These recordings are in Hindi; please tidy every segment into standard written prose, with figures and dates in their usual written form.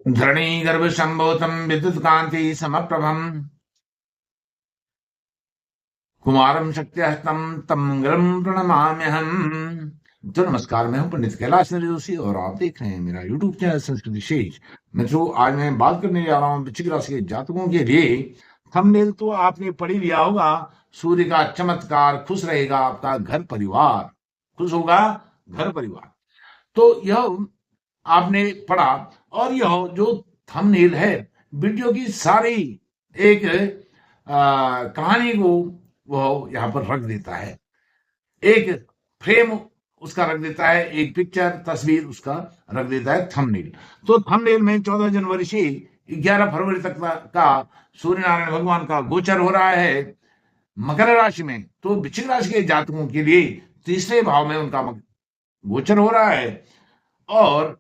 धरणी गर्भ संभूतम विद्युत कांति समप्रभम कुमारम शक्तिहस्तं तम मंगलम प्रणमाम्यहम। तो नमस्कार, मैं हूं पंडित कैलाश नरेश जोशी और आप देख रहे हैं मेरा यूट्यूब चैनल संस्कृति शेष। मित्रों, आज मैं बात करने जा रहा हूं वृश्चिक राशि के जातकों के लिए। थंबनेल तो आपने पढ़ ही लिया होगा। सूर्य का चमत्कार, खुश रहेगा आपका घर परिवार, खुश होगा घर परिवार। तो यह आपने पढ़ा, और यह जो थंबनेल है वीडियो की सारी एक कहानी को वो यहाँ पर रख देता है, एक फ्रेम उसका रख देता है, एक पिक्चर तस्वीर उसका रख देता है थंबनेल। तो थंबनेल में 14 जनवरी से 11 फरवरी तक का सूर्य नारायण भगवान का गोचर हो रहा है मकर राशि में। तो वृश्चिक राशि के जातकों के लिए तीसरे भाव में उनका गोचर हो रहा है, और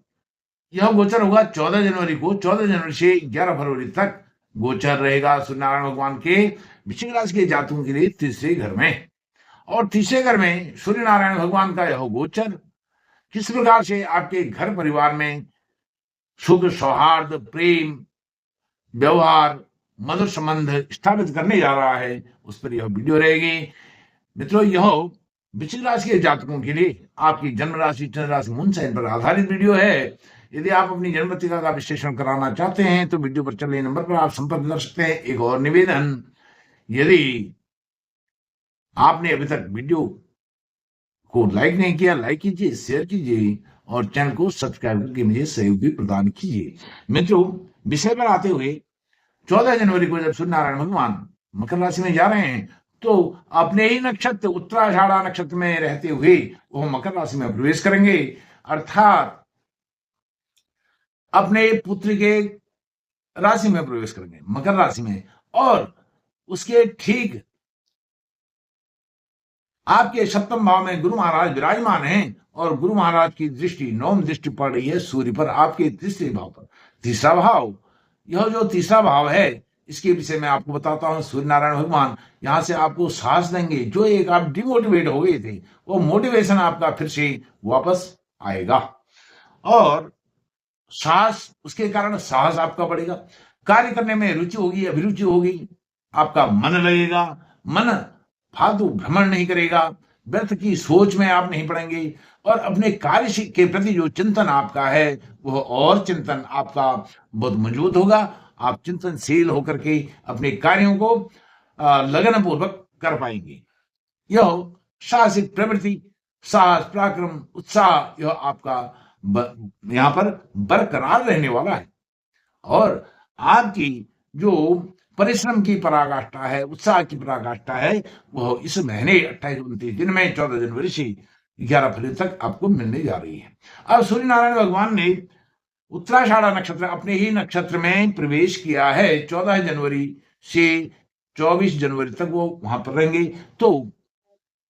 यह गोचर होगा 14 जनवरी को। 14 जनवरी से 11 फरवरी तक गोचर रहेगा सूर्य नारायण भगवान के वृश्चिक राशि के जातकों के लिए तीसरे घर में। और तीसरे घर में सूर्य नारायण भगवान का यह गोचर किस प्रकार से आपके घर परिवार में सुख, सौहार्द, प्रेम, व्यवहार, मधुर संबंध स्थापित करने जा रहा है, उस पर यह वीडियो रहेगी। मित्रों, यह वृश्चिक राशि के जातकों के लिए आपकी जन्म राशि, चंद्र राशि, मून साइन पर आधारित वीडियो है। यदि आप अपनी जन्म पत्रिका का विश्लेषण कराना चाहते हैं तो वीडियो पर चल रहे नंबर पर आप संपर्क कर सकते हैं। एक और निवेदन, यदि आपने अभी तक वीडियो को लाइक नहीं किया, लाइक कीजिए, शेयर कीजिए और चैनल को सब्सक्राइब करके मुझे सहयोग भी प्रदान कीजिए। मित्रों, विषय पर आते हुए 14 जनवरी को जब सूर्य नारायण भगवान मकर राशि में जा रहे हैं तो अपने ही नक्षत्र उत्तराषाढ़ा नक्षत्र में रहते हुए वो मकर राशि में प्रवेश करेंगे, अर्थात अपने पुत्र के राशि में प्रवेश करेंगे, मकर राशि में। और उसके ठीक आपके सप्तम भाव में गुरु महाराज विराजमान हैं, और गुरु महाराज की दृष्टि, नौम दृष्टि पड़ रही है सूर्य पर, आपके तीसरे भाव पर। तीसरा भाव, यह जो तीसरा भाव है इसके विषय में आपको बताता हूं। सूर्य नारायण भगवान यहां से आपको साहस देंगे। जो एक आप डिमोटिवेट हो गए थे, वो मोटिवेशन आपका फिर से वापस आएगा, और साहस, उसके कारण साहस आपका बढ़ेगा, कार्य करने में रुचि होगी, अभिरुचि होगी, आपका मन लगेगा, मन फालतू भ्रमण नहीं करेगा, व्यर्थ की सोच में आप नहीं पड़ेंगे, और अपने कार्य के प्रति जो चिंतन आपका है वह और चिंतन आपका बहुत मजबूत होगा। आप चिंतनशील होकर के अपने कार्यों को लगन पूर्वक कर पाएंगे। यह साहसिक प्रवृत्ति, साहस, पराक्रम, उत्साह, यह आपका यहां पर बरकरार रहने वाला है। और आपकी जो परिश्रम की पराकाष्ठा है, उत्साह की पराकाष्ठा है, वह इस महीने 28-29 दिन में 14 जनवरी से 11 फरवरी तक आपको मिलने जा रही है। अब सूर्य नारायण भगवान ने उत्तराषाढ़ा नक्षत्र, अपने ही नक्षत्र में प्रवेश किया है। 14 जनवरी से 24 जनवरी तक वो वहां पर रहेंगे। तो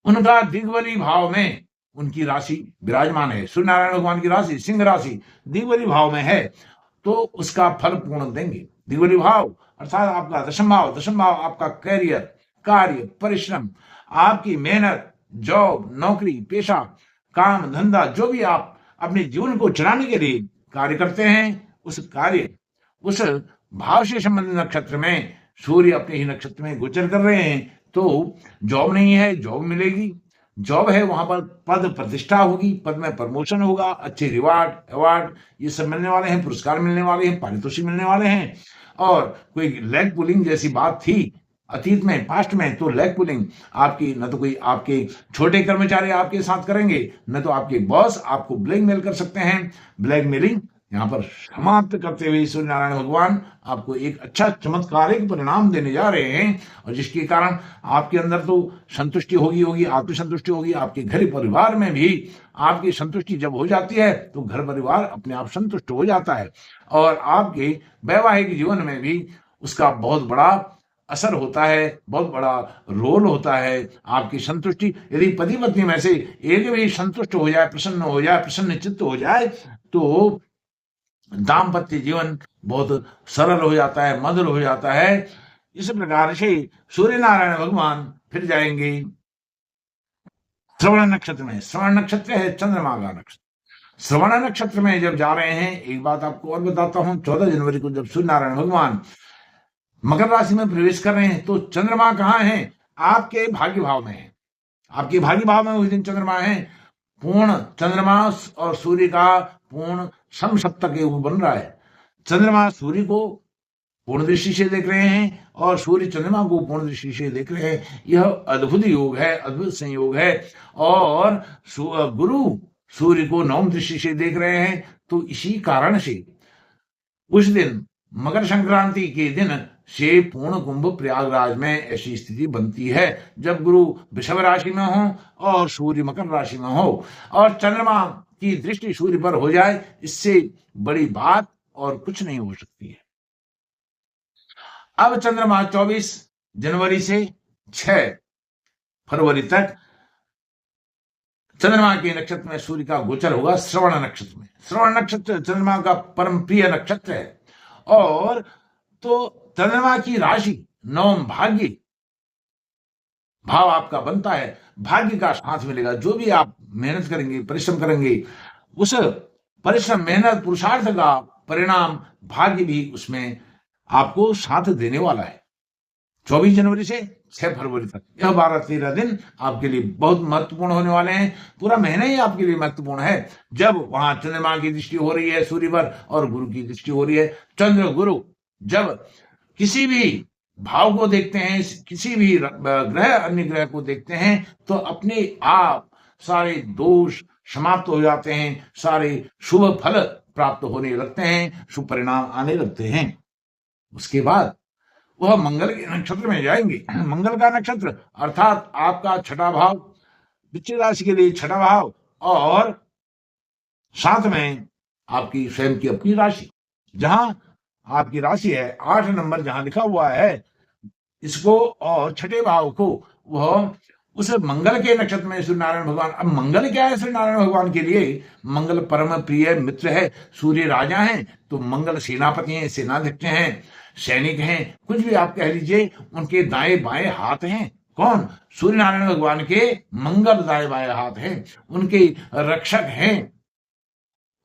उनका दिग्बली भाव में उनकी राशि विराजमान है। सूर्य नारायण भगवान की राशि सिंह राशि दिग्बली भाव में है, तो उसका फल पूर्ण देंगे। दिग्बली भाव अर्थात आपका दशम भाव। दशम भाव आपका कैरियर, कार्य, परिश्रम, आपकी मेहनत, जॉब, नौकरी, पेशा, काम धंधा, जो भी आप अपने जीवन को चलाने के लिए कार्य करते हैं, उस कार्य, उस भाव से संबंधित नक्षत्र में सूर्य अपने ही नक्षत्र में गोचर कर रहे हैं। तो जॉब नहीं है, जॉब मिलेगी। जॉब है, वहां पर पद प्रतिष्ठा होगी, पद में प्रमोशन होगा, अच्छे रिवार्ड, अवार्ड ये सब मिलने वाले हैं, पुरस्कार मिलने वाले हैं, पारितोषिक मिलने वाले हैं। और कोई लेग पुलिंग जैसी बात थी अतीत में, पास्ट में, तो लेग पुलिंग आपकी, न तो कोई आपके छोटे कर्मचारी आपके साथ करेंगे, न तो आपके बॉस आपको ब्लैकमेल कर सकते हैं। ब्लैकमेलिंग यहाँ पर समाप्त करते हुए सूर्य नारायण भगवान आपको एक अच्छा चमत्कारिक परिणाम देने जा रहे हैं, और जिसके कारण आपके अंदर तो संतुष्टि होगी, आत्मसंतुष्टि होगी। आपके घर परिवार में भी आपकी संतुष्टि जब हो जाती है तो घर परिवार अपने आप संतुष्ट हो जाता है, और आपके वैवाहिक जीवन में भी उसका बहुत बड़ा असर होता है, बहुत बड़ा रोल होता है। आपकी संतुष्टि, यदि पति पत्नी में से एक भी संतुष्ट हो जाए, प्रसन्न हो जाए, प्रसन्न चित्त हो जाए, तो दाम्पत्य जीवन बहुत सरल हो जाता है, मधुर हो जाता है। इस प्रकार से सूर्य नारायण भगवान फिर जाएंगे श्रवण नक्षत्र में। श्रवण नक्षत्र है चंद्रमा का नक्षत्र। श्रवण नक्षत्र में जब जा रहे हैं, एक बात आपको और बताता हूं, 14 जनवरी को जब सूर्य नारायण भगवान मकर राशि में प्रवेश कर रहे हैं तो चंद्रमा कहाँ है? आपके भाग्य भाव में है। आपके भाग्य भाव में उस दिन चंद्रमा है। पूर्ण चंद्रमा और सूर्य का पूर्ण समसप्तक योग बन रहा है। चंद्रमा सूर्य को पूर्ण दृष्टि से देख रहे हैं और सूर्य चंद्रमा को पूर्ण दृष्टि से देख रहे हैं। यह अद्भुत योग है, अद्भुत संयोग है। और गुरु सूर्य को नवम दृष्टि से देख रहे हैं। तो इसी कारण से उस दिन मकर संक्रांति के दिन से पूर्ण कुंभ प्रयागराज में ऐसी स्थिति बनती है जब गुरु वृषभ राशि में हो और सूर्य मकर राशि में हो और चंद्रमा की दृष्टि सूर्य पर हो जाए। इससे बड़ी बात और कुछ नहीं हो सकती है। अब चंद्रमा 24 जनवरी से 6 फरवरी तक चंद्रमा के नक्षत्र में सूर्य का गोचर होगा, श्रवण नक्षत्र में। श्रवण नक्षत्र चंद्रमा का परम प्रिय नक्षत्र है। और तो चंद्रमा की राशि नवम भाग्य भाव आपका बनता है। भाग्य का साथ मिलेगा। जो भी आप मेहनत करेंगे, परिश्रम करेंगे, उस परिश्रम, मेहनत, पुरुषार्थ का परिणाम भाग्य भी उसमें आपको साथ देने वाला है। 24 जनवरी से 6 फरवरी तक यह 12-13 दिन आपके लिए बहुत महत्वपूर्ण होने वाले हैं। पूरा महीना ही आपके लिए महत्वपूर्ण है जब वहां चंद्रमा की दृष्टि हो रही है सूर्य पर और गुरु की दृष्टि हो रही है। चंद्र गुरु जब किसी भी भाव को देखते हैं, किसी भी ग्रह अन्य ग्रह को देखते हैं तो अपने आप सारे दोष समाप्त हो जाते हैं, सारे शुभ फल प्राप्त होने लगते हैं, शुभ परिणाम आने लगते हैं। उसके बाद वह मंगल के नक्षत्र में जाएंगे। मंगल का नक्षत्र अर्थात आपका छठा भाव, वृश्चिक राशि के लिए छठा भाव और साथ में आपकी स्वयं की अपनी राशि, जहां आपकी राशि है 8 नंबर जहां लिखा हुआ है इसको और छठे भाव को वह उस मंगल के नक्षत्र में सूर्य नारायण भगवान। अब मंगल क्या है सूर्य नारायण भगवान के लिए? मंगल परम प्रिय मित्र है। सूर्य राजा हैं तो मंगल सेनापति हैं, सेनाध्यक्ष हैं, सैनिक हैं, कुछ भी आप कह लीजिए। उनके दाएं बाएं हाथ हैं। कौन? सूर्य नारायण भगवान के मंगल दाएं बाएं हाथ हैं, उनके रक्षक हैं,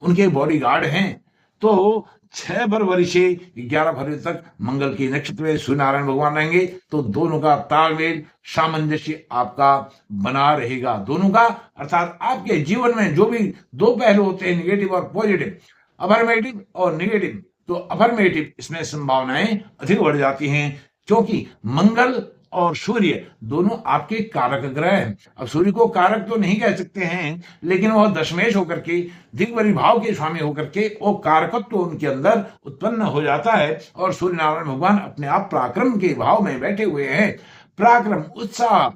उनके बॉडीगार्ड हैं। तो 6 फरवरी से 11 फरवरी तक मंगल के नक्षत्र में सूर्य नारायण भगवान रहेंगे। तो दोनों का तालमेल, सामंजस्य आपका बना रहेगा। दोनों का अर्थात आपके जीवन में जो भी दो पहलू होते हैं, निगेटिव और पॉजिटिव, अफर्मेटिव और निगेटिव, तो अफर्मेटिव इसमें संभावनाएं अधिक बढ़ जाती हैं क्योंकि मंगल और सूर्य दोनों आपके कारक ग्रह हैं। अब सूर्य को कारक तो नहीं कह सकते हैं, लेकिन वह दशमेश होकर के, दिग्बरी भाव के स्वामी होकर के वो कारकत्व तो उनके अंदर उत्पन्न हो जाता है। और सूर्य नारायण भगवान अपने आप पराक्रम के भाव में बैठे हुए हैं। पराक्रम, उत्साह,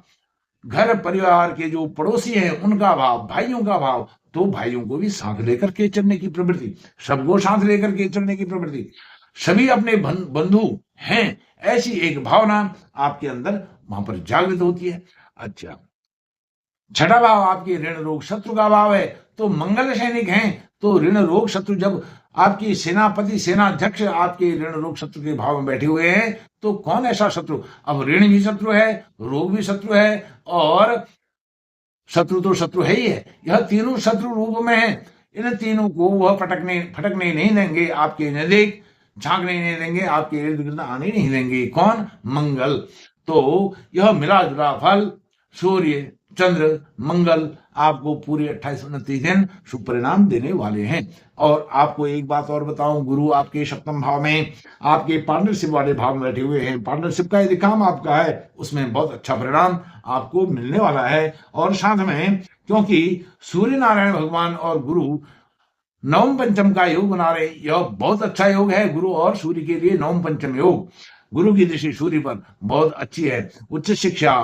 घर परिवार के जो पड़ोसी हैं उनका भाव, भाइयों का भाव, तो भाइयों को भी साथ लेकर के चलने की प्रवृत्ति, सबको साथ लेकर के चलने की प्रवृत्ति, सभी अपने बंधु हैं, ऐसी एक भावना आपके अंदर वहां पर जागृत होती है। अच्छा, छठा भाव आपके ऋण रोग शत्रु का भाव है। तो मंगल सैनिक हैं तो ऋण रोग शत्रु, जब आपकी सेनापति सेनाध्यक्ष आपके ऋण रोग शत्रु के भाव में बैठे हुए हैं तो कौन ऐसा शत्रु? अब ऋण भी शत्रु है, रोग भी शत्रु है और शत्रु तो शत्रु है ही है। यह तीनों शत्रु रूप में है। इन तीनों को वह फटकने नहीं देंगे, आपके नजदीक झांकने नहीं देंगे, आपके इर्द गिर्द आने नहीं देंगे। कौन? मंगल। तो यह मिला जुला फल सूर्य चंद्र मंगल आपको पूरे 28-29 दिन शुभ परिणाम देने वाले हैं। और आपको एक बात और बताऊं, गुरु आपके सप्तम भाव में, आपके पार्टनरशिप वाले भाव में बैठे हुए हैं। पार्टनरशिप का यदि काम आपका है उसमें बहुत अच्छा परिणाम आपको मिलने वाला है। और साथ में क्योंकि सूर्य नारायण भगवान और गुरु नवम पंचम का योग बना रहे, यह बहुत अच्छा योग है गुरु और सूर्य के लिए। नवम पंचम योग, गुरु की दृष्टि सूर्य पर बहुत अच्छी है। उच्च शिक्षा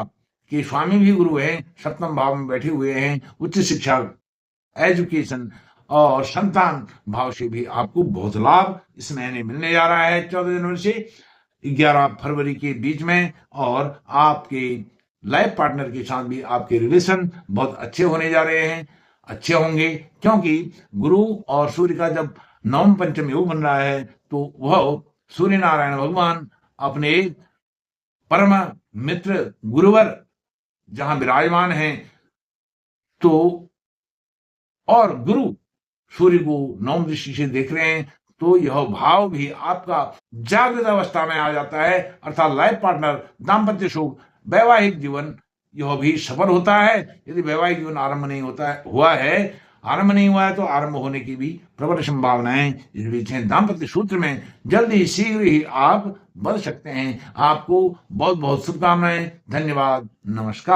के स्वामी भी गुरु हैं, सप्तम भाव में बैठे हुए हैं। उच्च शिक्षा, एजुकेशन और संतान भाव से भी आपको बहुत लाभ इस महीने मिलने जा रहा है 14 जनवरी से 11 फरवरी के बीच में। और आपके लाइफ पार्टनर के साथ भी आपके रिलेशन बहुत अच्छे होने जा रहे हैं, अच्छे होंगे क्योंकि गुरु और सूर्य का जब नवम पंचम योग बन रहा है तो वह सूर्य नारायण भगवान अपने परम मित्र गुरुवर जहां विराजमान हैं, तो और गुरु सूर्य को नौम दृष्टि से देख रहे हैं, तो यह भाव भी आपका जागृत अवस्था में आ जाता है, अर्थात लाइफ पार्टनर, दाम्पत्य सुख, वैवाहिक जीवन, यह भी सफल होता है। यदि वैवाहिक जीवन आरंभ नहीं आरंभ नहीं हुआ है तो आरंभ होने की भी प्रबल संभावनाएं इस बीच हैं। दाम्पत्य सूत्र में जल्दी शीघ्र ही आप बढ़ सकते हैं। आपको बहुत बहुत शुभकामनाएं। धन्यवाद। नमस्कार।